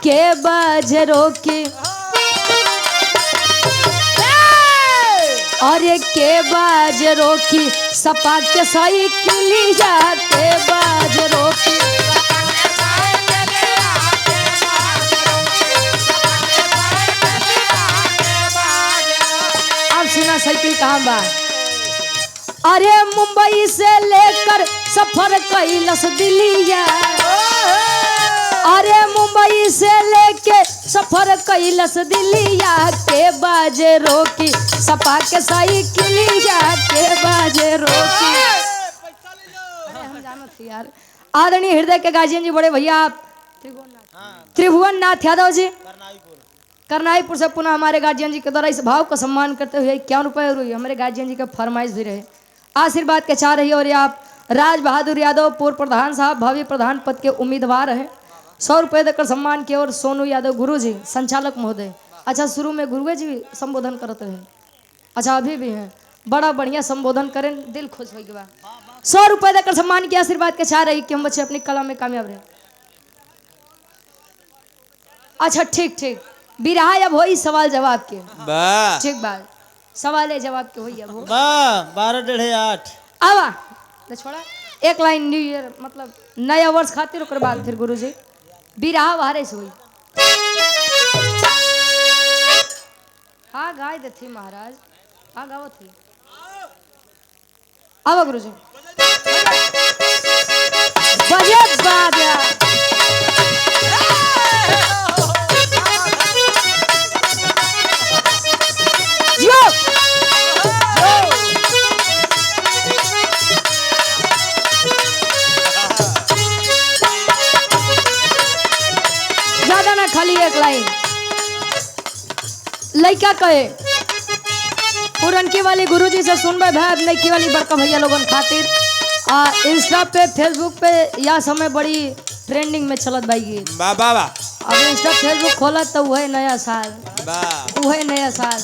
के बाजे रोकी अरे के बाजे रोकी सपा के साइकिलिया के बाजे रोकी अब सुना साइकिल कहाँ बा अरे मुंबई से लेकर सफर कैलस दिल्लिया अरे मुंबई से लेके सफर कैलस दिल्लिया के बाजे रोकी सपा के साइकिलिया के बाजे रोकी अरे हम जानत थी यार आदरणीय हृदय के गार्जियन जी बड़े भैया त्रिभुवन नाथ यादव जी करनाईपुर से पुनः हमारे गार्जियन जी के द्वारा इस भाव का सम्मान करते हुए 51 रुपये और हमारे गार्जियन जी का फरमाइश भी रहे आशीर्वाद के चाह रही और आप राज बहादुर यादव पूर्व प्रधान साहब भावी प्रधान पद के उम्मीदवार हैं 100 रुपये देकर सम्मान किए और सोनू यादव गुरु जी संचालक महोदय अच्छा शुरू में गुरुए जी संबोधन करते हैं अच्छा अभी भी हैं बड़ा बढ़िया संबोधन करें दिल खुश हो गया 100 रुपये देकर सम्मान किया आशीर्वाद के चाह रही कि हम बच्चे अपनी कला में कामयाब रहे अच्छा ठीक ठीक बिरहा अब हो सवाल जवाब के ठीक बात सवाल जवाब के होई अब 12:30 आवा तो छोड़ा एक लाइन न्यू ईयर मतलब नया वर्ष खातिर ओकर बाद फिर गुरुजी बिरहा बाहरे से हुई हाँ गाय देती महाराज हाँ गावत थी आवा गुरुजी बजे बाजा ज्यादा ना खाली एक लाइन लड़का कहे पुरनकी वाली गुरुजी से सुनबे भाई नईकी वाली बड़का भैया लोगन खातिर इंस्टा पे फेसबुक पे या समय बड़ी ट्रेंडिंग में चलत भाई वाह वाह वाह अब इंस्टा फेसबुक खोलत तो वह नया साल वाह वह नया साल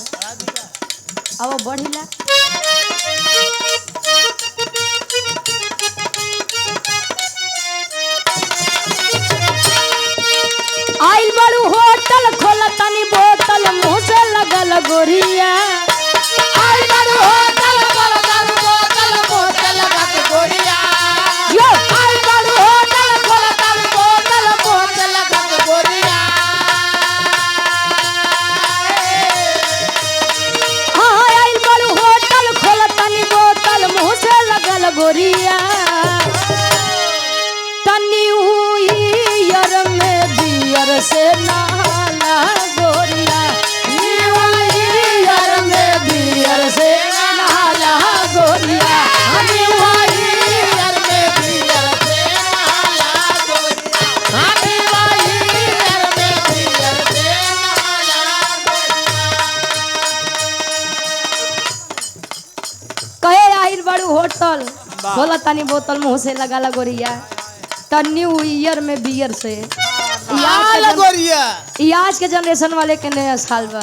अब बढ़िला आइल बड़ू होटल खोला तनी बोतल मुंह से लगल गोरिया आइल बड़ू होटल खोला तनी बोतल मुंह से लगल गोरिया यो आइल बड़ू होटल खोला तनी बोतल मुंह से लगल गोरिया हां आइल बड़ू होटल खोला तनी बोतल मुंह से लगल गोरिया तनी हुई यार में बियर से नहाला गोरिया यार में बियर से नहाला गोरिया कहे आहिर बड़ू होटल बोला तानी बोतल मुंह से लगा ला गोरिया न्यू ईयर में बियर से आज के जनरेशन वाले के नया साल बा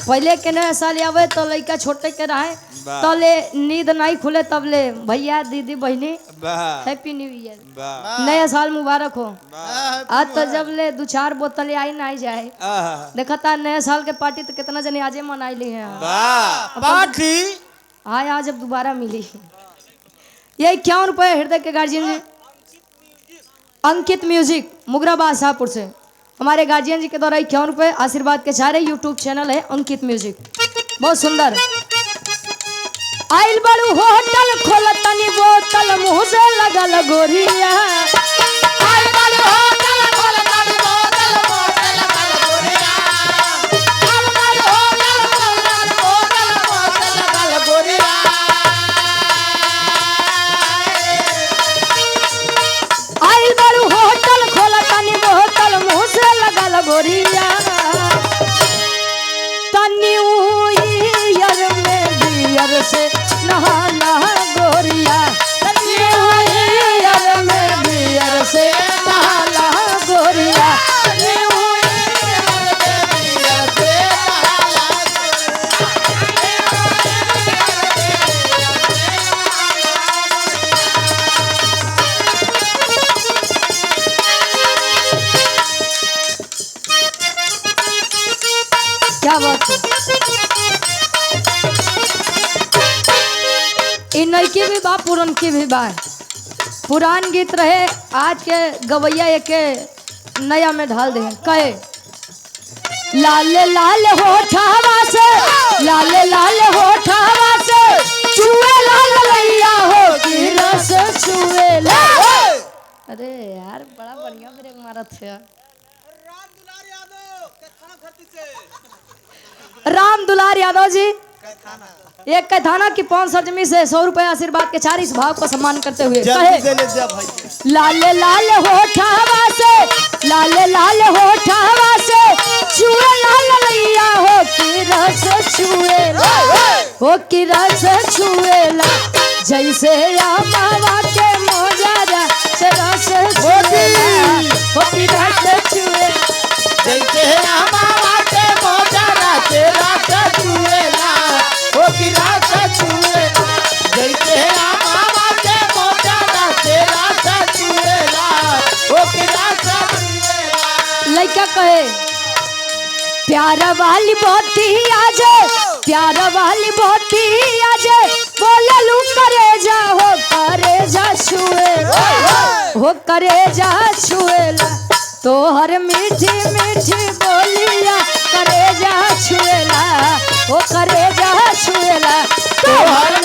पहले के नया साल आवे तो लड़का छोटे के रहे तो ले नींद नहीं खुले तब ले भैया दीदी बहनी हैप्पी न्यू ईयर नया साल मुबारक हो आज तो जब ले 2-4 बोतल आई नहीं जाए देखा था नया साल के पार्टी तो कितना जने आजे मनाई ली है हाँ आज जब दोबारा मिली ये 51 रुपये हृदय के गार्जियन जी अंकित म्यूजिक मुगराबाद शाहपुर से हमारे गार्जियन जी के द्वारा 51 रुपये आशीर्वाद के चारे यूट्यूब चैनल है अंकित म्यूजिक बहुत सुंदर आइल बड़ू होटल खोल तनी बोतल मुंह से लगल गोरिया आइल बड़ू होटल खोल तनी बोतल मुंह से लगल गोरिया आइल बड़ू होटल खोल तनी बोतल मुंह से लगल गोरिया आइल बड़ू होटल खोल तनी बोतल मुंह से लगल गोरिया तनी ईयर में बियर से नहाला गोरिया तनी ईयर में बियर नौकी भी बा पुरनकी भी बा। पुरान गीत रहे, आज के गवैया एक नया में ढाल दे। कहे लाल लाल होठवा से, लाल लाल होठवा से चुए लाल लैया हो की रस चुए ला। अरे यार बड़ा बढ़िया ब्रेक मारा थे। राम दुलार यादव जी एक कैथाना की 500 जमी से 100 रुपया आशीर्वाद के 4 इस भाव को सम्मान करते हुए कहे लाल लाल होठवा से, लाल लाल होठवा से चुए लाल लैया हो की रस छुए हो की रस छुएला जैसे मावा के मोजरा से रस छुएला हो की रस छुए जैसे मावा के मोजरा से रस छुएला हो की रस छुएला जैसे मावा के मोजरा से रस छुएला हो की रस छुएला। लइका कहे प्यारा वाली बोती आजे, प्यारा वाली बोती आजे बोले लू करे जा हो करे जा छुएला हो करे जा छुएला तो हर मीठी मीठी बोलिया करे जा छुएला हो करे जा छुएला तो हर